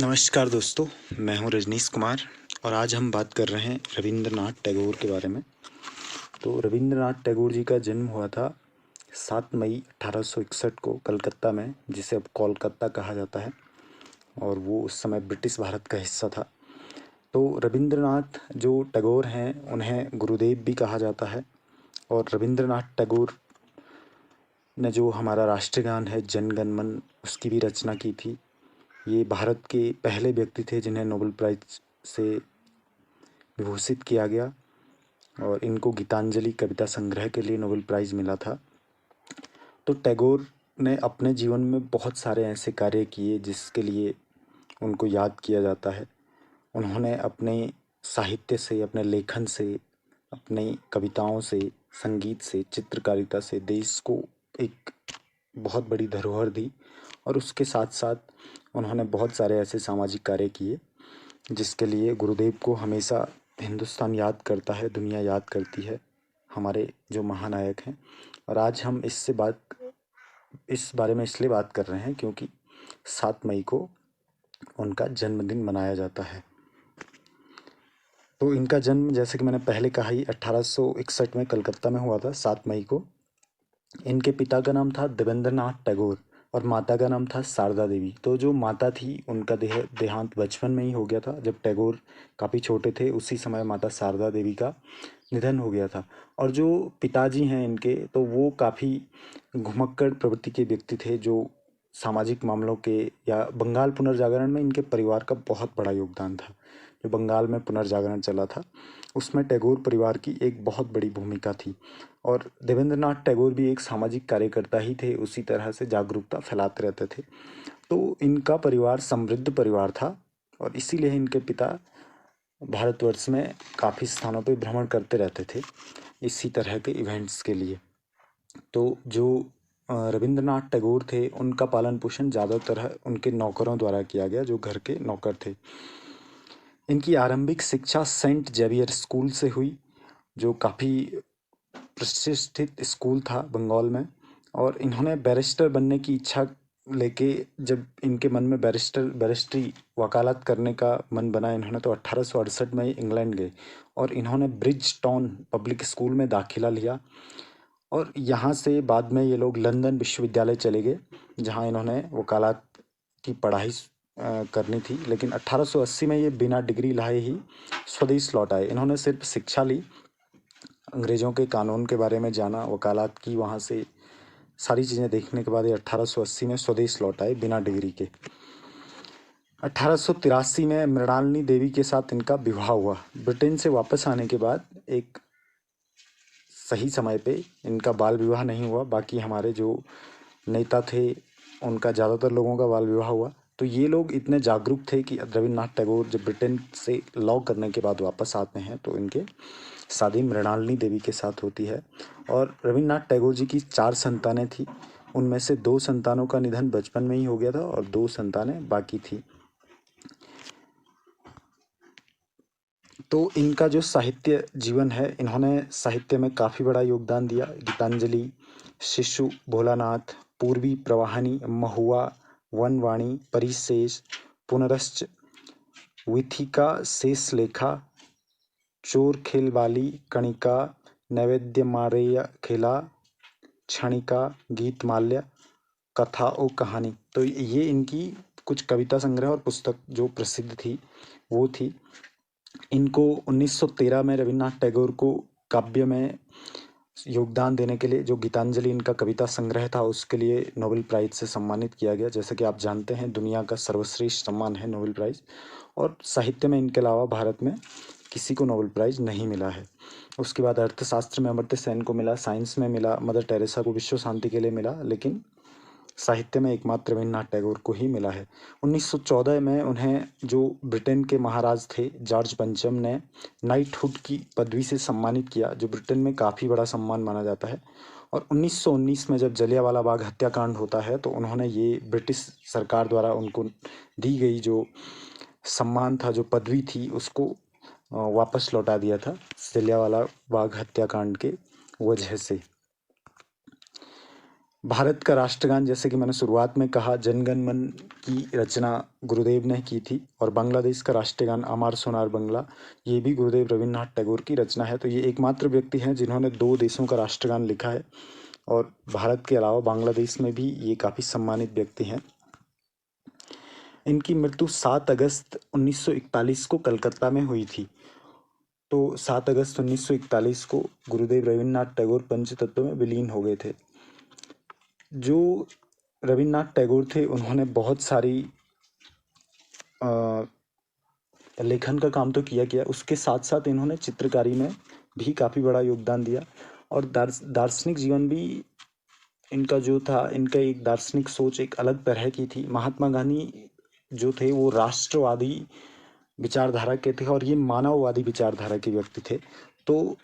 नमस्कार दोस्तों, मैं हूं रजनीश कुमार और आज हम बात कर रहे हैं रविंद्रनाथ टैगोर के बारे में। तो रविंद्रनाथ टैगोर जी का जन्म हुआ था 7 मई 1861 को कलकत्ता में, जिसे अब कोलकाता कहा जाता है, और वो उस समय ब्रिटिश भारत का हिस्सा था। तो रविंद्रनाथ जो टैगोर हैं उन्हें गुरुदेव भी कहा जाता है। और रविंद्रनाथ टैगोर ने जो हमारा राष्ट्रीय गान है जन गण मन, उसकी भी रचना की थी। ये भारत के पहले व्यक्ति थे जिन्हें नोबेल प्राइज़ से विभूषित किया गया और इनको गीतांजलि कविता संग्रह के लिए नोबेल प्राइज़ मिला था। तो टैगोर ने अपने जीवन में बहुत सारे ऐसे कार्य किए जिसके लिए उनको याद किया जाता है। उन्होंने अपने साहित्य से, अपने लेखन से, अपनी कविताओं से, संगीत से, चित्रकारिता से देश को एक बहुत बड़ी धरोहर दी और उसके साथ साथ उन्होंने बहुत सारे ऐसे सामाजिक कार्य किए जिसके लिए गुरुदेव को हमेशा हिंदुस्तान याद करता है, दुनिया याद करती है, हमारे जो महानायक हैं। और आज हम इस बारे में इसलिए बात कर रहे हैं क्योंकि 7 मई को उनका जन्मदिन मनाया जाता है। तो इनका जन्म, जैसे कि मैंने पहले कहा ही, 1861 में कलकत्ता में हुआ था 7 मई को। इनके पिता का नाम था देवेंद्रनाथ टैगोर और माता का नाम था शारदा देवी। तो जो माता थी उनका देहांत बचपन में ही हो गया था। जब टैगोर काफ़ी छोटे थे उसी समय माता शारदा देवी का निधन हो गया था। और जो पिताजी हैं इनके, तो वो काफ़ी घुमक्कड़ प्रवृत्ति के व्यक्ति थे, जो सामाजिक मामलों के या बंगाल पुनर्जागरण में इनके परिवार का बहुत बड़ा योगदान था। जो बंगाल में पुनर्जागरण चला था उसमें टैगोर परिवार की एक बहुत बड़ी भूमिका थी। और देवेंद्रनाथ टैगोर भी एक सामाजिक कार्यकर्ता ही थे, उसी तरह से जागरूकता फैलाते रहते थे। तो इनका परिवार समृद्ध परिवार था और इसीलिए इनके पिता भारतवर्ष में काफ़ी स्थानों पर भ्रमण करते रहते थे इसी तरह के इवेंट्स के लिए। तो जो रविंद्रनाथ टैगोर थे उनका पालन पोषण ज़्यादातर उनके नौकरों द्वारा किया गया, जो घर के नौकर थे। इनकी आरंभिक शिक्षा सेंट जेवियर स्कूल से हुई, जो काफ़ी प्रतिष्ठित स्कूल था बंगाल में। और इन्होंने बैरिस्टर बनने की इच्छा लेके, जब इनके मन में बैरिस्ट्री वकालत करने का मन बना इन्होंने, तो 1868 में इंग्लैंड गए और इन्होंने ब्रिज टाउन पब्लिक स्कूल में दाखिला लिया। और यहाँ से बाद में ये लोग लंदन विश्वविद्यालय चले गए जहाँ इन्होंने वकालत की पढ़ाई करनी थी। लेकिन 1880 में ये बिना डिग्री लाए ही स्वदेश लौट आए। इन्होंने सिर्फ शिक्षा ली, अंग्रेज़ों के कानून के बारे में जाना, वकालत की, वहाँ से सारी चीज़ें देखने के बाद ये 1880 में स्वदेश लौट आए बिना डिग्री के। 1883 में मृणालिनी देवी के साथ इनका विवाह हुआ। ब्रिटेन से वापस आने के बाद एक सही समय पे इनका बाल विवाह नहीं हुआ। बाकी हमारे जो नेता थे उनका ज़्यादातर लोगों का बाल विवाह हुआ। तो ये लोग इतने जागरूक थे कि रविन्द्रनाथ टैगोर जब ब्रिटेन से लॉ करने के बाद वापस आते हैं तो इनके शादी मृणालिनी देवी के साथ होती है। और रविन्द्रनाथ टैगोर जी की 4 संतानें थी, उनमें से 2 संतानों का निधन बचपन में ही हो गया था और 2 संतानें बाकी थी। तो इनका जो साहित्य जीवन है, इन्होंने साहित्य में काफ़ी बड़ा योगदान दिया। गीतांजलि, शिशु भोलानाथ, पूर्वी प्रवाहनी, महुआ, वनवाणी, परिशेष, पुनरश्च, विथिका, शेषलेखा, चोर खेलवाली, कणिका, नैवेद्यमारेय खेला, क्षणिका, गीतमाल्य, कथा और कहानी। तो ये इनकी कुछ कविता संग्रह और पुस्तक जो प्रसिद्ध थी वो थी। इनको 1913 में रविन्द्रनाथ टैगोर को काव्य में योगदान देने के लिए, जो गीतांजलि इनका कविता संग्रह था, उसके लिए नोबेल प्राइज़ से सम्मानित किया गया। जैसे कि आप जानते हैं दुनिया का सर्वश्रेष्ठ सम्मान है नोबेल प्राइज़, और साहित्य में इनके अलावा भारत में किसी को नोबेल प्राइज़ नहीं मिला है। उसके बाद अर्थशास्त्र में अमर्त्य सेन को मिला, साइंस में मिला, मदर टेरेसा को विश्व शांति के लिए मिला, लेकिन साहित्य में एकमात्र रविन्द्रनाथ टैगोर को ही मिला है। 1914 में उन्हें जो ब्रिटेन के महाराज थे जॉर्ज पंचम ने नाइटहुड की पदवी से सम्मानित किया, जो ब्रिटेन में काफ़ी बड़ा सम्मान माना जाता है। और 1919 में जब जलियांवाला बाग हत्याकांड होता है तो उन्होंने ये ब्रिटिश सरकार द्वारा उनको दी गई जो सम्मान था, जो पदवी थी, उसको वापस लौटा दिया था जलियांवाला बाग हत्याकांड के वजह से। भारत का राष्ट्रगान, जैसे कि मैंने शुरुआत में कहा, जनगण मन की रचना गुरुदेव ने की थी। और बांग्लादेश का राष्ट्रगान अमर सोनार बांग्ला, ये भी गुरुदेव रवींद्रनाथ टैगोर की रचना है। तो ये एकमात्र व्यक्ति हैं जिन्होंने दो देशों का राष्ट्रगान लिखा है, और भारत के अलावा बांग्लादेश में भी ये काफ़ी सम्मानित व्यक्ति हैं। इनकी मृत्यु 7 अगस्त 1941 को कलकत्ता में हुई थी। तो 7 अगस्त 1941 को गुरुदेव रवींद्रनाथ टैगोर पंचतत्व में विलीन हो गए थे। जो रवींद्रनाथ टैगोर थे, उन्होंने बहुत सारी लेखन का काम तो किया, उसके साथ साथ इन्होंने चित्रकारी में भी काफ़ी बड़ा योगदान दिया। और दार्शनिक जीवन भी इनका जो था, इनका एक दार्शनिक सोच एक अलग तरह की थी। महात्मा गांधी जो थे वो राष्ट्रवादी विचारधारा के थे, और ये मानववादी विचारधारा के व्यक्ति थे। तो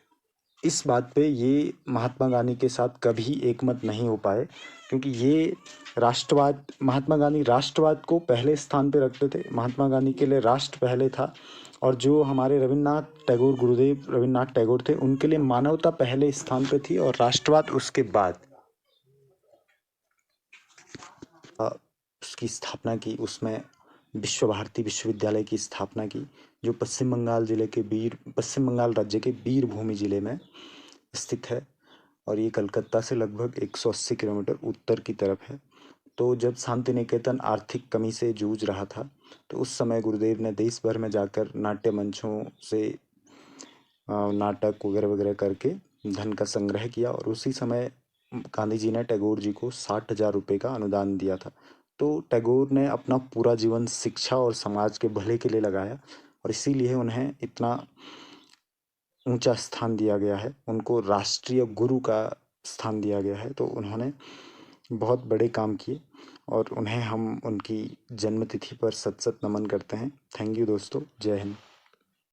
इस बात पे ये महात्मा गांधी के साथ कभी एकमत नहीं हो पाए, क्योंकि ये महात्मा गांधी राष्ट्रवाद को पहले स्थान पे रखते थे। महात्मा गांधी के लिए राष्ट्र पहले था, और जो हमारे रविन्द्रनाथ टैगोर, गुरुदेव रवींद्रनाथ टैगोर थे, उनके लिए मानवता पहले स्थान पे थी और राष्ट्रवाद उसके बाद। उसकी स्थापना की, उसमें विश्व भारती विश्वविद्यालय की स्थापना की, जो पश्चिम बंगाल राज्य के बीरभूमि जिले में स्थित है। और ये कलकत्ता से लगभग 180 किलोमीटर उत्तर की तरफ है। तो जब शांति निकेतन आर्थिक कमी से जूझ रहा था, तो उस समय गुरुदेव ने देश भर में जाकर नाट्य मंचों से नाटक वगैरह वगैरह करके धन का संग्रह किया। और उसी समय गांधी जी ने टैगोर जी को 60,000 रुपये का अनुदान दिया था। तो टैगोर ने अपना पूरा जीवन शिक्षा और समाज के भले के लिए लगाया, और इसीलिए उन्हें इतना ऊंचा स्थान दिया गया है, उनको राष्ट्रीय गुरु का स्थान दिया गया है। तो उन्होंने बहुत बड़े काम किए, और उन्हें हम उनकी जन्मतिथि पर सत सत नमन करते हैं। थैंक यू दोस्तों, जय हिंद।